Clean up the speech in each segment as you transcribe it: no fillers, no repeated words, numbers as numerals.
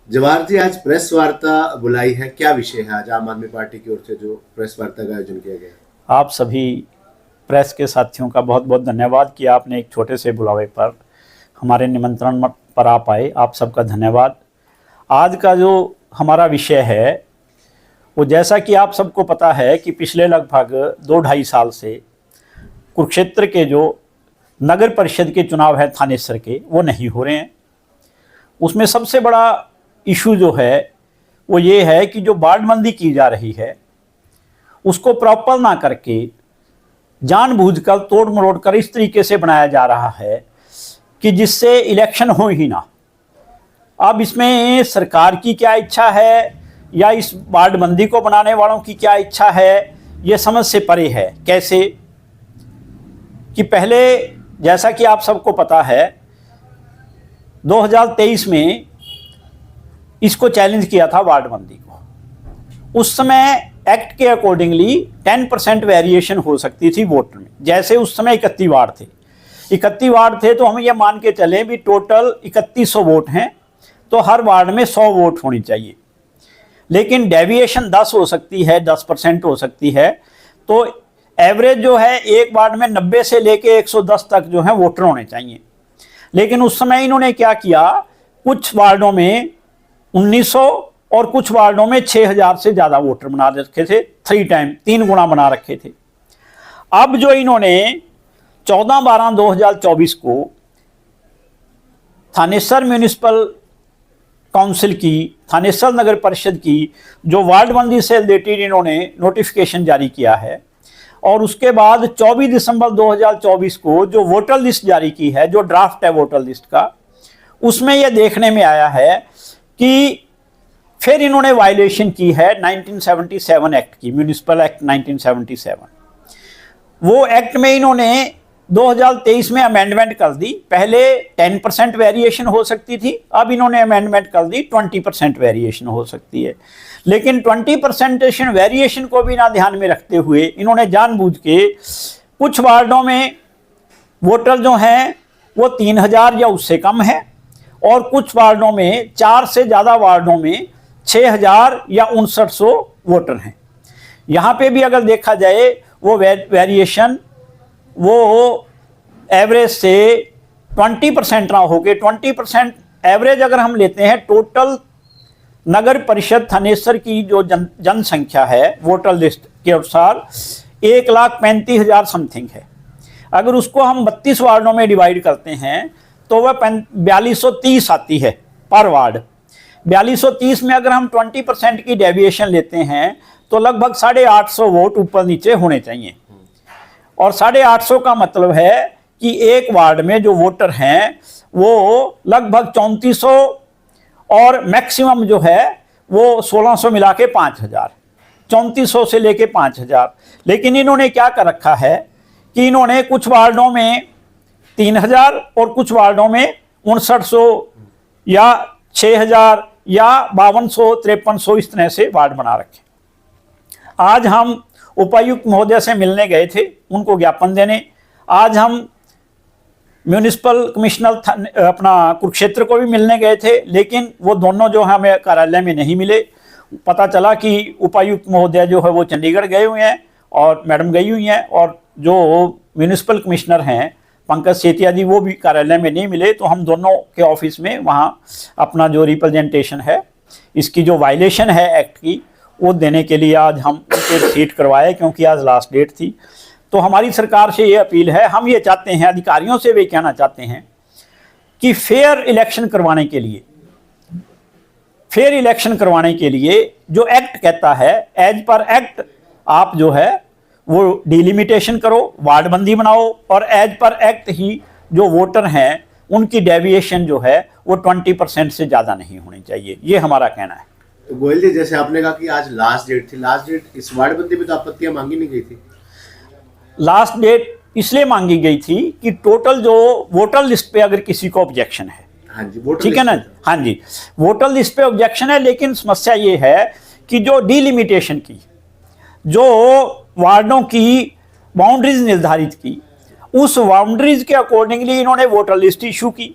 जवाहर जी, आज प्रेस वार्ता बुलाई है, क्या विषय है आज आम आदमी पार्टी की ओर से जो प्रेस वार्ता का आयोजन किया गया? आप सभी प्रेस के साथियों का बहुत बहुत धन्यवाद कि आपने एक छोटे से बुलावे पर हमारे निमंत्रण पर आप आए। आप सबका धन्यवाद। आज का जो हमारा विषय है वो, जैसा कि आप सबको पता है कि पिछले लगभग 2-2.5 साल से कुरुक्षेत्र के जो नगर परिषद के चुनाव है थानेसर के, वो नहीं हो रहे हैं। उसमें सबसे बड़ा इशू जो है वो ये है कि जो वार्डबंदी की जा रही है उसको प्रॉपर ना करके जानबूझकर तोड़ मरोड़ कर इस तरीके से बनाया जा रहा है कि जिससे इलेक्शन हो ही ना। अब इसमें सरकार की क्या इच्छा है या इस वार्डबंदी को बनाने वालों की क्या इच्छा है, ये समझ से परे है। कैसे कि पहले, जैसा कि आप सबको पता है, 2023 में इसको चैलेंज किया था वार्डबंदी को। उस समय एक्ट के अकॉर्डिंगली 10% वेरिएशन हो सकती थी वोट में। जैसे उस समय 31 वार्ड थे, 31 वार्ड थे तो हम ये मान के चलें भी टोटल 3100 वोट हैं, तो हर वार्ड में 100 वोट होनी चाहिए। लेकिन डेविएशन 10 हो सकती है, 10% हो सकती है। तो एवरेज जो है एक वार्ड में 90 से लेके 110 तक जो है वोटर होने चाहिए। लेकिन उस समय इन्होंने क्या किया, कुछ वार्डों में 1900 और कुछ वार्डों में 6000 से ज़्यादा वोटर बना रखे थे। 3 गुना बना रखे थे। अब जो इन्होंने 14/12/2024 को थानेसर म्यूनिसिपल काउंसिल की, थानेसर नगर परिषद की जो वार्डबंदी से रिलेटेड इन्होंने नोटिफिकेशन जारी किया है, और उसके बाद 24 दिसंबर 2024 को जो वोटर लिस्ट जारी की है, जो ड्राफ्ट है वोटर लिस्ट का, उसमें यह देखने में आया है कि फिर इन्होंने वायलेशन की है 1977 एक्ट की, म्यूनिसिपल एक्ट 1977। वो एक्ट में इन्होंने 2023 में अमेंडमेंट कर दी। पहले 10% वेरिएशन हो सकती थी, अब इन्होंने अमेंडमेंट कर दी 20% वेरिएशन हो सकती है। लेकिन 20% वेरिएशन को भी ना ध्यान में रखते हुए इन्होंने जानबूझ के कुछ वार्डों में वोटर जो हैं वो 3000 या उससे कम है, और कुछ वार्डों में 4 से ज़्यादा वार्डों में 6000 या 5900 वोटर हैं। यहाँ पे भी अगर देखा जाए वो वेरिएशन वो एवरेज से 20% ना होके 20% एवरेज अगर हम लेते हैं, टोटल नगर परिषद थानेसर की जो जनसंख्या है वोटर लिस्ट के अनुसार 1,35,000 समथिंग है। अगर उसको हम 32 वार्डों में डिवाइड करते हैं तो वह 4230 आती है पर वार्ड। 4230 में अगर हम 20% की डेविएशन लेते हैं तो लगभग 850 वोट ऊपर नीचे होने चाहिए। और 850 का मतलब है कि एक वार्ड में जो वोटर हैं वो लगभग 3400 और मैक्सिमम जो है वो 1600 मिला के 5000, 3400 से लेके 5000। लेकिन इन्होंने क्या कर रखा है कि इन्होंने कुछ वार्डों में 3000 और कुछ वार्डों में 5900 या 6000 या 5200, 5300 इस तरह से वार्ड बना रखे। आज हम उपायुक्त महोदय से मिलने गए थे उनको ज्ञापन देने। आज हम म्यूनिसिपल कमिश्नर अपना कुरुक्षेत्र को भी मिलने गए थे, लेकिन वो दोनों जो हमें कार्यालय में नहीं मिले। पता चला कि उपायुक्त महोदय जो है वो चंडीगढ़ गए हुए हैं और मैडम गई हुई हैं, और जो म्यूनिसिपल कमिश्नर हैं पंकज सेतिया जी वो भी कार्यालय में नहीं मिले। तो हम दोनों के ऑफिस में वहाँ अपना जो रिप्रेजेंटेशन है, इसकी जो वायलेशन है एक्ट की, वो देने के लिए आज हम सीट करवाए, क्योंकि आज लास्ट डेट थी। तो हमारी सरकार से ये अपील है, हम ये चाहते हैं, अधिकारियों से भी कहना चाहते हैं कि फेयर इलेक्शन करवाने के लिए जो एक्ट कहता है, एज पर एक्ट आप जो है वो डिलिमिटेशन करो, वार्डबंदी बनाओ, और एज पर एक्ट ही जो वोटर हैं उनकी डेविएशन जो है वो 20% से ज़्यादा नहीं होनी चाहिए। ये हमारा कहना है। तो गोयल जी, जैसे आपने कहा कि आज लास्ट डेट थी, लास्ट डेट इस वार्डबंदी में तो आपत्तियां मांगी नहीं गई थी? लास्ट डेट इसलिए मांगी गई थी कि टोटल जो वोटर लिस्ट पे अगर किसी को ऑब्जेक्शन है, हाँ जी, वोटर ठीक है ना, हाँ जी, वोटर लिस्ट पे ऑब्जेक्शन है। लेकिन समस्या ये है कि जो डिलिमिटेशन की, जो वार्डों की बाउंड्रीज निर्धारित की, उस बाउंड्रीज के अकॉर्डिंगली इन्होंने वोटर लिस्ट इशू की।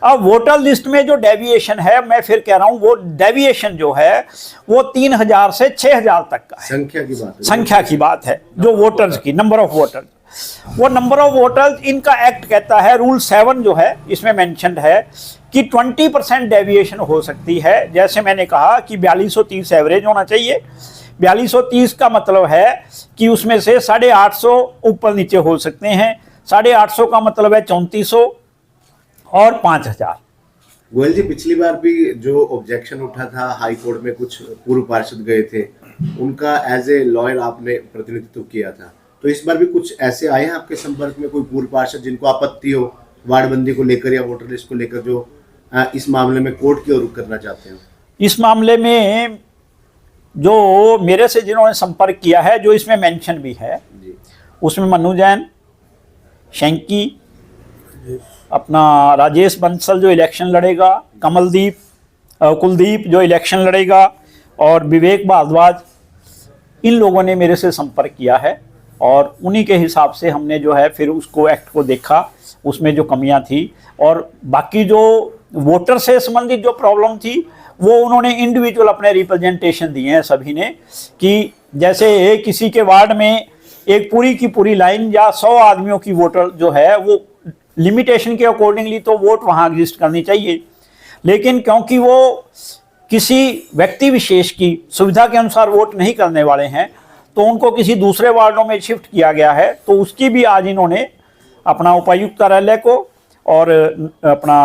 अब वोटर लिस्ट में जो डेविएशन है, मैं फिर कह रहा हूं, वो डेविएशन जो है वो 3000 से 6000 तक का है। संख्या की बात है, संख्या की बात है, जो वोटर्स की, नंबर ऑफ वोटर्स, वो नंबर ऑफ वोटर्स इनका एक्ट कहता है, रूल 7 जो है इसमें मेंशन्ड है कि 20% डेविएशन हो सकती है। जैसे मैंने कहा कि 4230 एवरेज होना चाहिए। 4230 का मतलब है कि उसमें से 850 ऊपर नीचे हो सकते हैं। 850 का मतलब है 3400 और 5000। गोयल जी, पिछली बार भी जो ऑब्जेक्शन उठा था हाई कोर्ट में, कुछ पूर्व पार्षद गए थे, उनका एज ए लॉयर आपने प्रतिनिधित्व किया था, तो इस बार भी कुछ ऐसे आए हैं आपके संपर्क में कोई पूर्व पार्षद जिनको आपत्ति हो वार्डबंदी को लेकर या वोटर लिस्ट को लेकर, जो इस मामले में कोर्ट की ओर रुख करना चाहते हो? इस मामले में जो मेरे से जिन्होंने संपर्क किया है, जो इसमें मेंशन भी है जी। उसमें मनु जैन, शैंकी, अपना राजेश बंसल जो इलेक्शन लड़ेगा, कमलदीप, कुलदीप जो इलेक्शन लड़ेगा, और विवेक भारद्वाज, इन लोगों ने मेरे से संपर्क किया है। और उन्हीं के हिसाब से हमने जो है फिर उसको एक्ट को देखा, उसमें जो कमियां थी, और बाकी जो वोटर से संबंधित जो प्रॉब्लम थी वो उन्होंने इंडिविजुअल अपने रिप्रेजेंटेशन दिए हैं सभी ने, कि जैसे किसी के वार्ड में एक पूरी की पूरी लाइन या 100 आदमियों की वोटर जो है वो लिमिटेशन के अकॉर्डिंगली तो वोट वहाँ एग्जिस्ट करनी चाहिए, लेकिन क्योंकि वो किसी व्यक्ति विशेष की सुविधा के अनुसार वोट नहीं करने वाले हैं तो उनको किसी दूसरे वार्डों में शिफ्ट किया गया है। तो उसकी भी आज इन्होंने अपना उपायुक्त कार्यालय को और अपना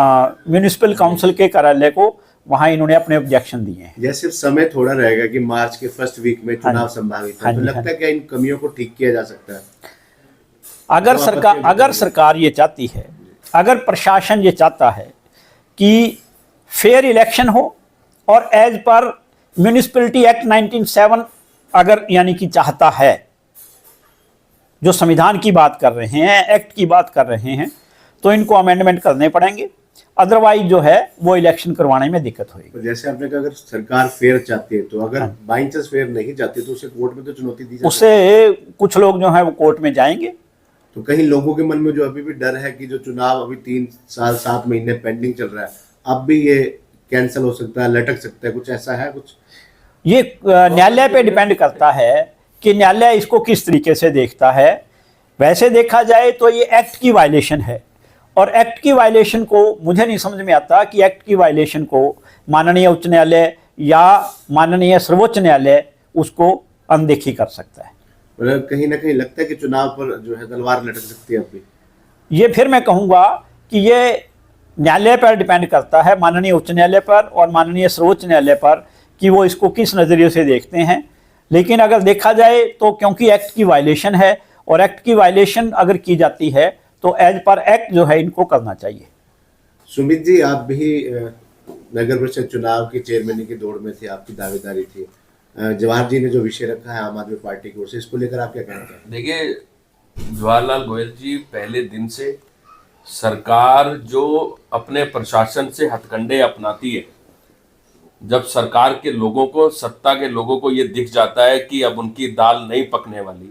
म्यूनिसिपल काउंसिल के कार्यालय को वहाँ इन्होंने अपने ऑब्जेक्शन दिए हैं। जैसे समय थोड़ा रहेगा कि मार्च के फर्स्ट वीक में चुनाव संभावित है, तो लगता है कि इन कमियों को ठीक किया जा सकता है? अगर सरकार ये चाहती है, अगर प्रशासन ये चाहता है कि फेयर इलेक्शन हो और एज पर म्यूनिसिपैलिटी एक्ट 1907 अगर यानी कि चाहता है, जो संविधान की बात कर रहे हैं, एक्ट की बात कर रहे हैं, तो इनको अमेंडमेंट करने पड़ेंगे, अदरवाइज जो है वो इलेक्शन करवाने में दिक्कत होगी। तो जैसे आपने कहा अगर सरकार फेयर चाहती है, तो अगर बाई चांस फेयर नहीं चाहती तो उसे कोर्ट में तो चुनौती दी जा उससे कुछ लोग जो है वो कोर्ट में जाएंगे। तो कहीं लोगों के मन में जो अभी भी डर है कि जो चुनाव अभी 3 साल 7 महीने पेंडिंग चल रहा है, अब भी ये कैंसिल हो सकता है, लटक सकता है, कुछ ऐसा है? कुछ ये न्यायालय पे डिपेंड करता है कि न्यायालय इसको किस तरीके से देखता है। वैसे देखा जाए तो ये एक्ट की वायलेशन है, और एक्ट की वायलेशन को मुझे नहीं समझ में आता कि एक्ट की वायलेशन को माननीय उच्च न्यायालय या माननीय सर्वोच्च न्यायालय उसको अनदेखी कर सकता है। मतलब कहीं ना कहीं लगता है कि चुनाव पर जो है तलवार लटक सकती है अभी। ये फिर मैं कहूँगा कि ये न्यायालय पर डिपेंड करता है, माननीय उच्च न्यायालय पर और माननीय सर्वोच्च न्यायालय पर, कि वो इसको किस नज़रिए से देखते हैं। लेकिन अगर देखा जाए तो क्योंकि एक्ट की वायलेशन है, और एक्ट की वायलेशन अगर की जाती है तो एज पर एक्ट जो है इनको करना चाहिए। सुमित जी, आप भी नगर परिषद चुनाव के चेयरमैन की दौड़ में थे, आपकी दावेदारी थी। जवाहर जी ने जो विषय रखा है आम आदमी पार्टी की ओर से, इसको लेकर आप क्या कहना चाहते हैं? देखिए, जवाहरलाल गोयल जी पहले दिन से सरकार जो अपने प्रशासन से हथकंडे अपनाती है, जब सरकार के लोगों को, सत्ता के लोगों को ये दिख जाता है कि अब उनकी दाल नहीं पकने वाली,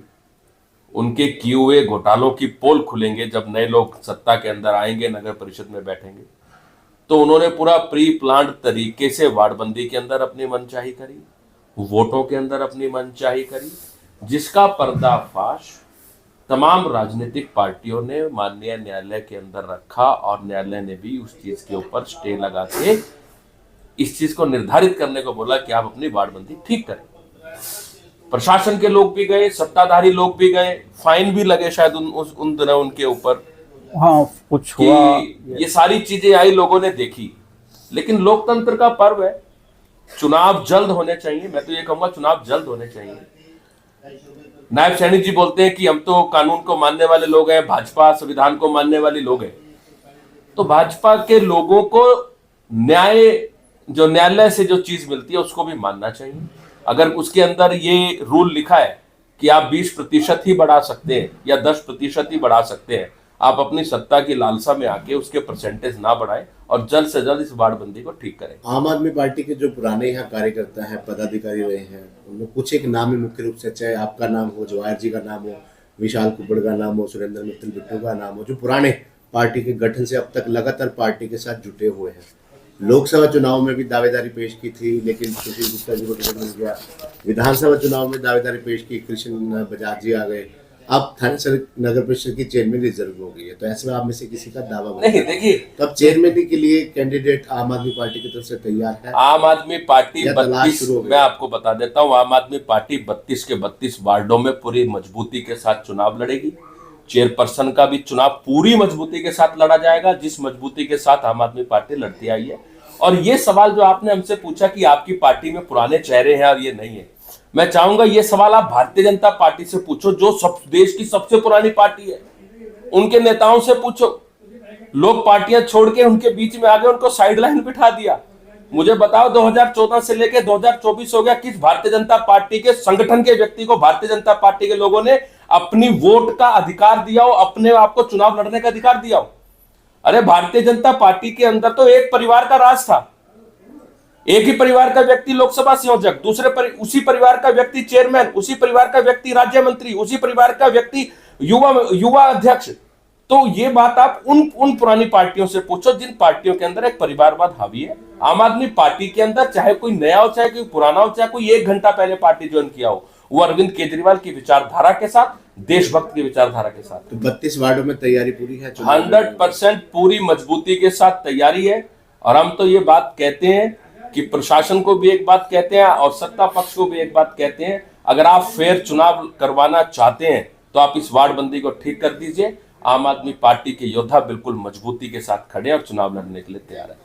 उनके किए हुए घोटालों की पोल खुलेंगे जब नए लोग सत्ता के अंदर आएंगे, नगर परिषद में बैठेंगे, तो उन्होंने पूरा प्री प्लान्ड तरीके से वार्डबंदी के अंदर अपनी मनचाही करी, वोटों के अंदर अपनी मनचाही करी, जिसका पर्दाफाश तमाम राजनीतिक पार्टियों ने माननीय न्यायालय के अंदर रखा, और न्यायालय ने भी उस चीज के ऊपर स्टे लगा के इस चीज को निर्धारित करने को बोला कि आप अपनी वार्डबंदी ठीक करें। प्रशासन के लोग भी गए, सत्ताधारी लोग भी गए, फाइन भी लगे शायद उन दिनों उनके ऊपर। हाँ, कुछ हुआ, ये सारी चीजें आई, लोगों ने देखी। लेकिन लोकतंत्र का पर्व है, चुनाव जल्द होने चाहिए। मैं तो ये कहूंगा चुनाव जल्द होने चाहिए। नायब सैनिक जी बोलते हैं कि हम तो कानून को मानने वाले लोग हैं, भाजपा संविधान को मानने वाले लोग हैं। तो भाजपा के लोगों को न्यायालय से जो चीज मिलती है उसको भी मानना चाहिए। अगर उसके अंदर ये रूल लिखा है कि आप 20% ही बढ़ा सकते हैं या 10% ही बढ़ा सकते हैं, आप अपनी सत्ता की लालसा में आके उसके परसेंटेज ना बढ़ाएं और जल्द से जल्द इस वार्डबंदी को ठीक करें। आम आदमी पार्टी के जो पुराने यहाँ कार्यकर्ता हैं, पदाधिकारी रहे हैं, उनमें कुछ एक नाम है मुख्य रूप से, चाहे आपका नाम हो, जवाहर जी का नाम हो, विशाल कुबड़ का नाम हो, सुरेंद्र मित्तल बिट्टू का नाम हो, जो पुराने पार्टी के गठन से अब तक लगातार पार्टी के साथ जुटे हुए हैं। लोकसभा चुनाव में भी दावेदारी पेश की थी, लेकिन सुशील गुप्ता जी को टिकट मिल गया। विधानसभा चुनाव में दावेदारी पेश की, कृष्ण बजाज जी आ गए। अब थानेसर नगर परिषद की चेयरमैन रिजर्व हो गई है, तो ऐसे में आप में से किसी का दावा नहीं, देखिए, तो अब चेयरमैन के लिए कैंडिडेट आम आदमी पार्टी की तरफ से तैयार है? आम आदमी पार्टी या तलाश 32, शुरू हो गई? मैं आपको बता देता हूं, आम आदमी पार्टी 32 के 32 वार्डों में पूरी मजबूती के साथ चुनाव लड़ेगी। चेयरपर्सन का भी चुनाव पूरी मजबूती के साथ लड़ा जाएगा, जिस मजबूती के साथ आम आदमी पार्टी लड़ती आई है। और ये सवाल जो आपने हमसे पूछा कि आपकी पार्टी में पुराने चेहरे हैं और ये नहीं है, मैं चाहूंगा ये सवाल आप भारतीय जनता पार्टी से पूछो, जो देश की सबसे पुरानी पार्टी है। उनके नेताओं से पूछो। लोग पार्टियां छोड़ के उनके बीच में आ गए, उनको साइडलाइन बिठा दिया। मुझे बताओ 2014 से लेकर 2024 हो गया, किस भारतीय जनता पार्टी के संगठन के व्यक्ति को भारतीय जनता पार्टी के लोगों ने अपनी वोट का अधिकार दिया हो, अपने आप को चुनाव लड़ने का अधिकार दिया हो? अरे भारतीय जनता पार्टी के अंदर तो एक परिवार का राज था। एक ही परिवार का व्यक्ति लोकसभा संयोजक, उसी परिवार का व्यक्ति चेयरमैन, उसी परिवार का व्यक्ति राज्य मंत्री, उसी परिवार का व्यक्ति युवा अध्यक्ष। तो ये बात आप उन पुरानी पार्टियों से पूछो जिन पार्टियों के अंदर एक परिवारवाद हावी है। आम आदमी पार्टी के अंदर चाहे कोई नया हो, चाहे कोई पुराना हो, चाहे कोई 1 घंटा पहले पार्टी ज्वाइन किया हो, वो अरविंद केजरीवाल की विचारधारा के साथ, देशभक्त की विचारधारा के साथ। तो 32 वार्डों में तैयारी पूरी है? 100% पूरी मजबूती के साथ तैयारी है। और हम तो ये बात कहते हैं कि प्रशासन को भी एक बात कहते हैं और सत्ता पक्ष को भी एक बात कहते हैं, अगर आप फेयर चुनाव करवाना चाहते हैं तो आप इस वार्ड बंदी को ठीक कर दीजिए। आम आदमी पार्टी के योद्धा बिल्कुल मजबूती के साथ खड़े और चुनाव लड़ने के लिए तैयार है।